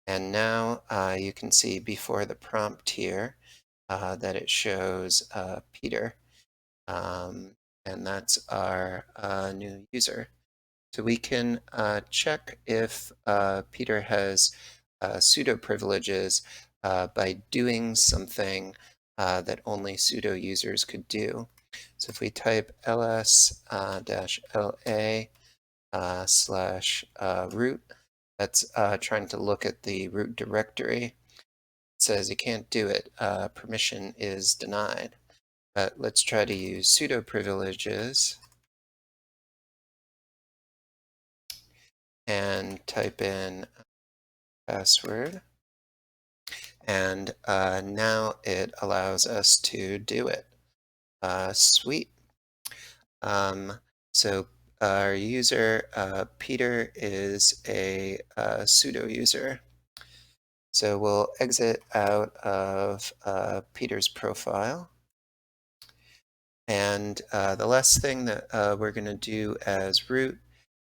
And now you can see before the prompt here that it shows Peter. And that's our new user. So we can check if Peter has sudo privileges by doing something that only sudo users could do. So if we type ls-la/root, that's trying to look at the root directory. It says you can't do it. Permission is denied. But let's try to use sudo privileges and type in password. And now it allows us to do it. Sweet. So our user, Peter, is a sudo user. So we'll exit out of Peter's profile. And the last thing that we're going to do as root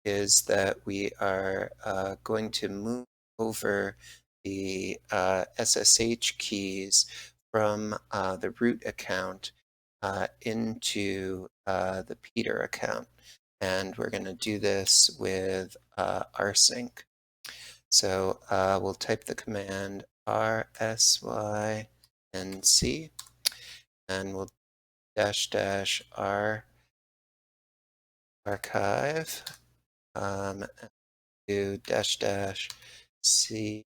is that we are going to move over the SSH keys from the root account into the Peter account. And we're going to do this with rsync. So we'll type the command rsync, and we'll --r archive, do --c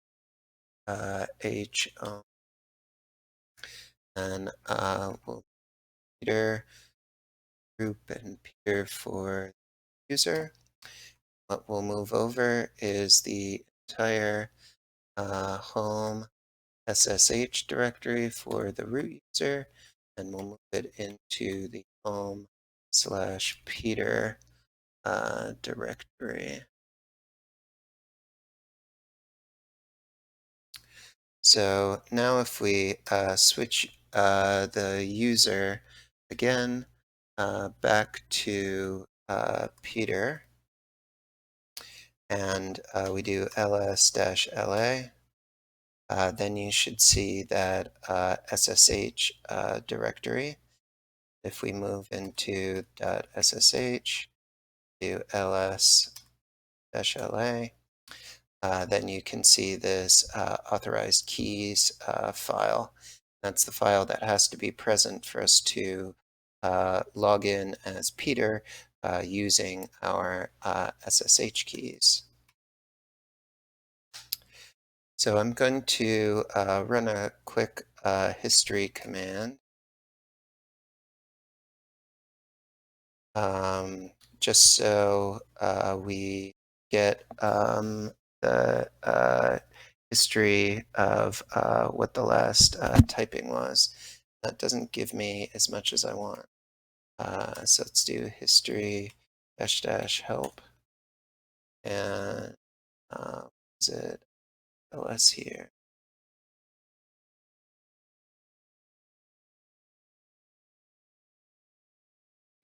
h and we'll Peter group and Peter for user. What we'll move over is the entire home SSH directory for the root user, and we'll move it into the home/Peter directory. So now if we switch the user again back to Peter, and we do ls-la, then you should see that SSH directory. If we move into .ssh, do ls-la, then you can see this authorized keys file. That's the file that has to be present for us to log in as Peter using our SSH keys. So I'm going to run a quick history command. Just so we get the history of what the last typing was. That doesn't give me as much as I want. So let's do history dash help, and is it ls here?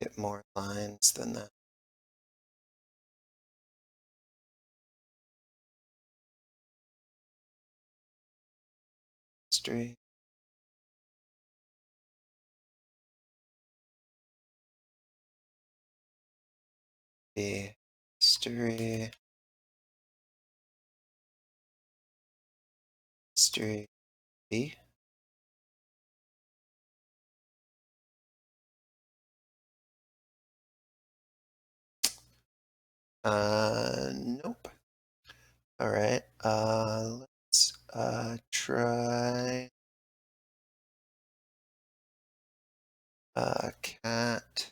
Get more lines than that. History. The history. History B. Nope. All right. Let's try cat.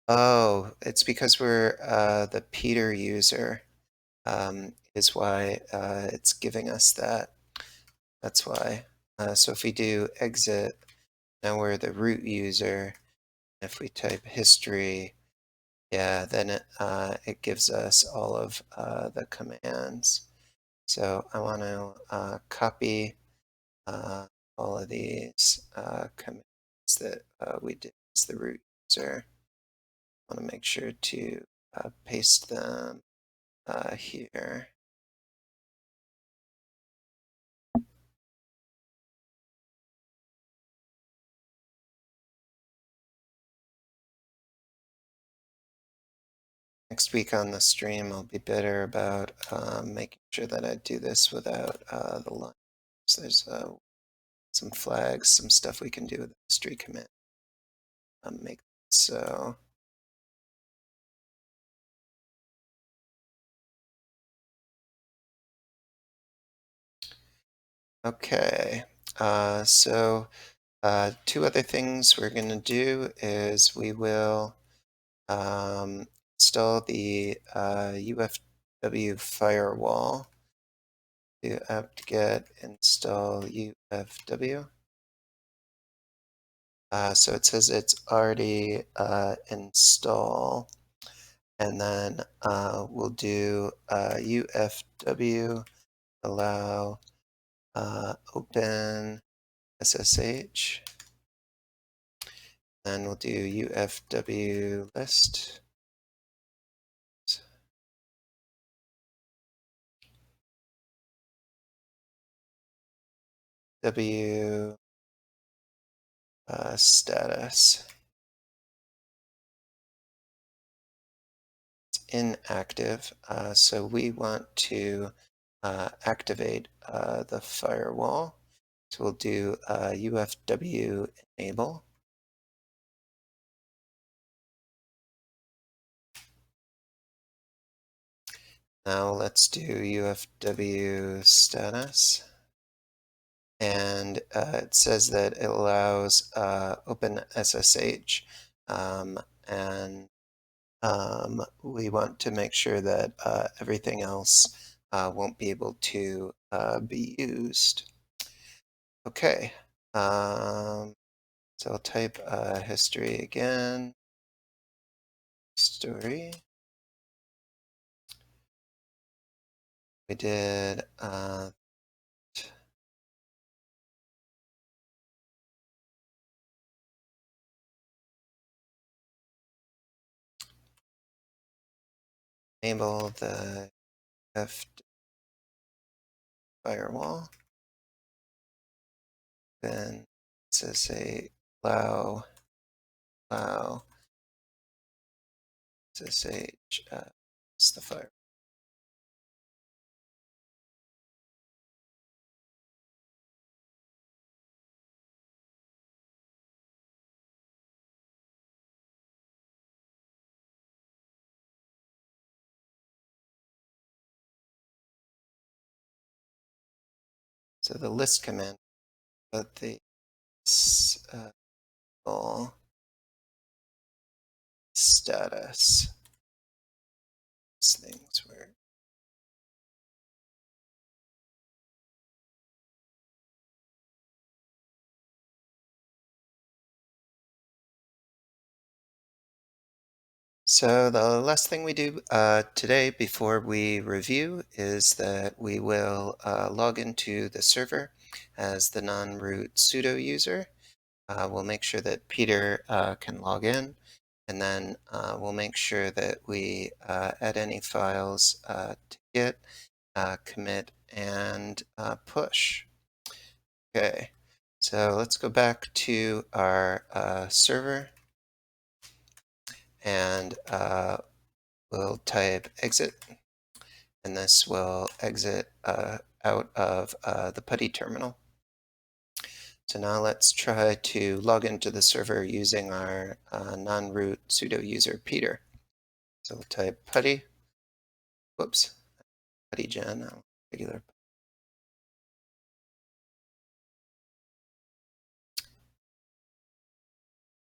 Oh, it's because we're the Peter user is why it's giving us that. That's why. So if we do exit, now we're the root user. If we type history, yeah, then it gives us all of the commands. So I want to copy all of these commands that we did as the root user. I want to make sure to paste them here. Next week on the stream, I'll be better about making sure that I do this without the lines. There's some flags, some stuff we can do with the history command. Make so. Okay, so two other things we're going to do is we will install the UFW firewall. Do apt-get install UFW. So it says it's already install, and then we'll do UFW allow open SSH. Then we'll do UFW list. W status. It's inactive, so we want to activate the firewall. So we'll do UFW enable. Now let's do UFW status. And it says that it allows open SSH, and we want to make sure that everything else won't be able to be used. Okay, so I'll type history again. Story. We did enable the F firewall. Then SSH allow SSH it's the fire. So the list command, but the status. These things were So the last thing we do today before we review is that we will log into the server as the non-root sudo user. We'll make sure that Peter can log in, and then we'll make sure that we add any files to git, commit, and push. Okay, so let's go back to our server, and we'll type exit, and this will exit out of the PuTTY terminal. So now let's try to log into the server using our non-root sudo user Peter. So we'll type PuTTY, whoops, PuTTygen, regular.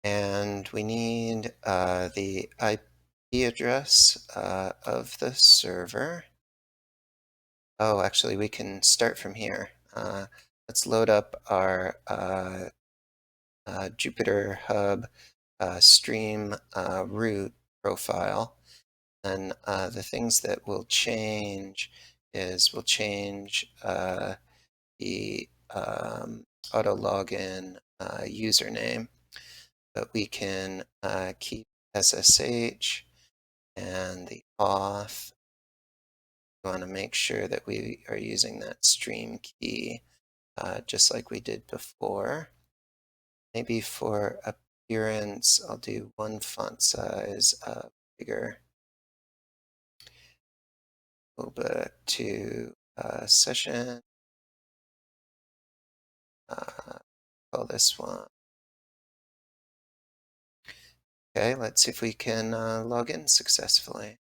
And we need the IP address of the server. Oh, actually, we can start from here. Let's load up our JupyterHub stream root profile. And the things that will change is we'll change the auto login username, but we can keep SSH and the auth. We want to make sure that we are using that stream key just like we did before. Maybe for appearance, I'll do one font size bigger. Go back to session. Call this one. Okay, let's see if we can log in successfully.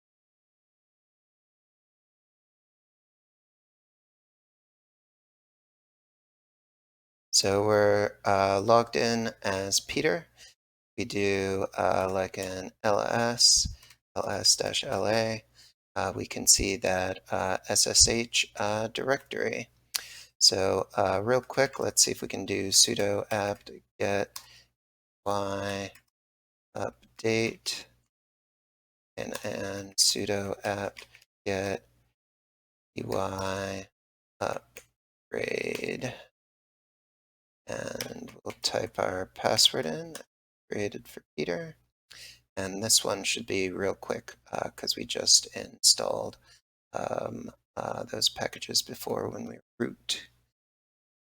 So we're logged in as Peter. We do like an ls-la. We can see that SSH directory. So real quick, let's see if we can do sudo apt get y update and sudo apt get ey upgrade. And we'll type our password in, created for Peter. And this one should be real quick because we just installed those packages before when we root.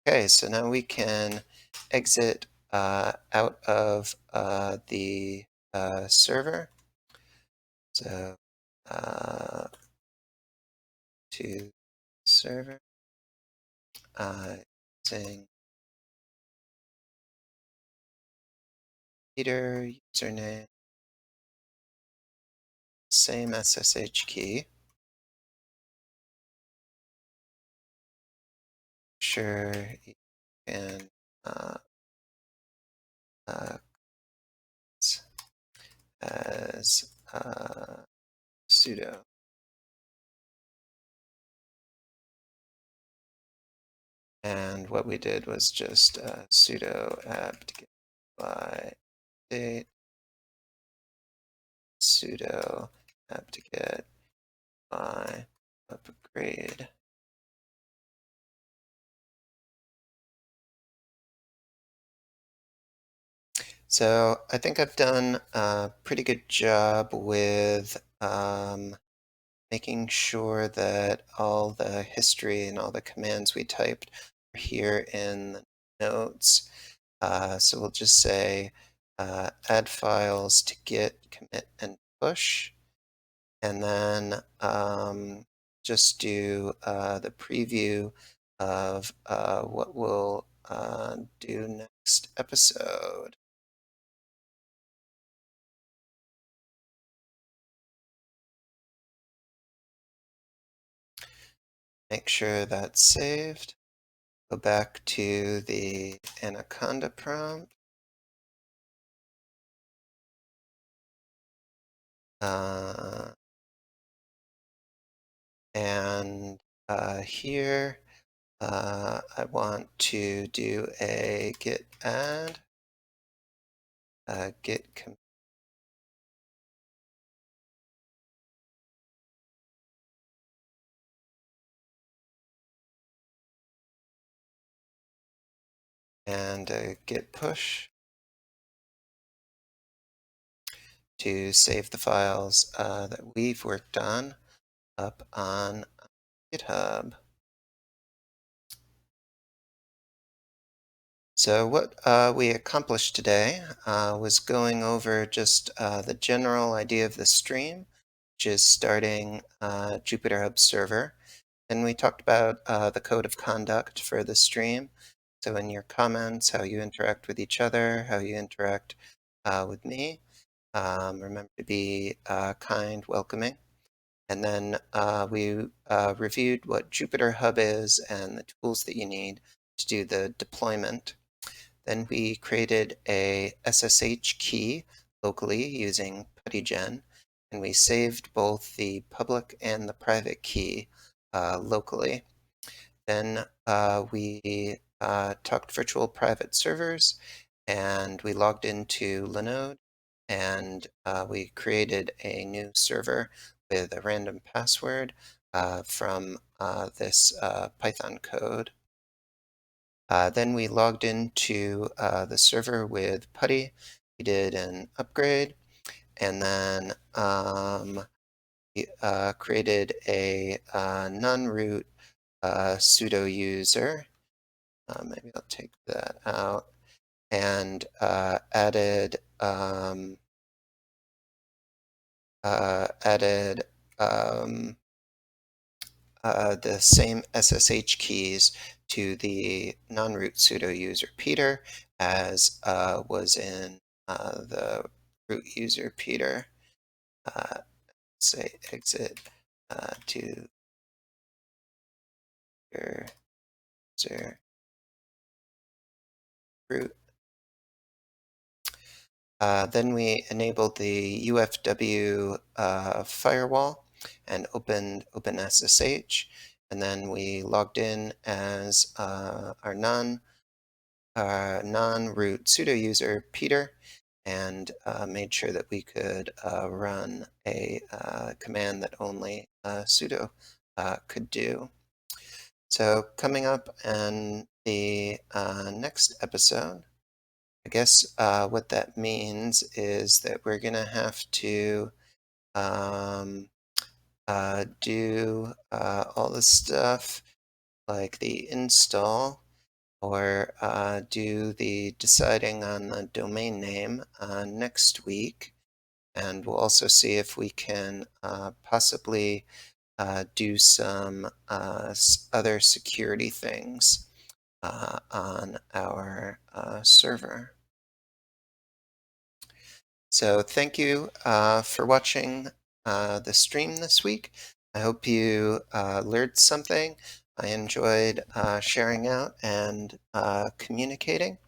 Okay, so now we can exit out of the server. So to server using Peter username, same SSH key. Sure you can as sudo. And what we did was just sudo apt get by date, sudo apt get by upgrade. So I think I've done a pretty good job with making sure that all the history and all the commands we typed are here in the notes. So we'll just say add files to git, commit, and push. And then just do the preview of what we'll do next episode. Make sure that's saved. Go back to the Anaconda prompt. And here I want to do a git add, git commit, and a git push to save the files that we've worked on up on GitHub. So what we accomplished today was going over just the general idea of the stream, which is starting JupyterHub server. And we talked about the code of conduct for the stream. So in your comments, how you interact with each other, how you interact with me. Remember to be kind, welcoming. And then we reviewed what JupyterHub is and the tools that you need to do the deployment. Then we created a SSH key locally using puttygen, and we saved both the public and the private key locally. Then we talked virtual private servers, and we logged into Linode, and we created a new server with a random password from this Python code. Then we logged into the server with Putty. We did an upgrade, and then we created a non-root sudo user. Maybe I'll take that out, and added the same SSH keys to the non-root sudo user Peter as was in the root user Peter. Say exit to your user root. Then we enabled the UFW firewall and opened OpenSSH, and then we logged in as our non-root sudo user Peter, and made sure that we could run a command that only sudo could do. So coming up in the next episode, I guess what that means is that we're going to have to do all the stuff like the install, or do the deciding on the domain name next week. And we'll also see if we can possibly do some other security things on our server. So thank you for watching the stream this week. I hope you learned something. I enjoyed sharing out and communicating,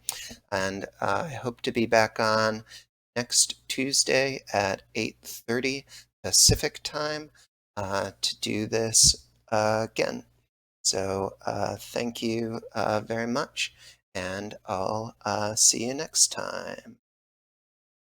and I hope to be back on next Tuesday at 8:30 Pacific time to do this again. So thank you very much, and I'll see you next time.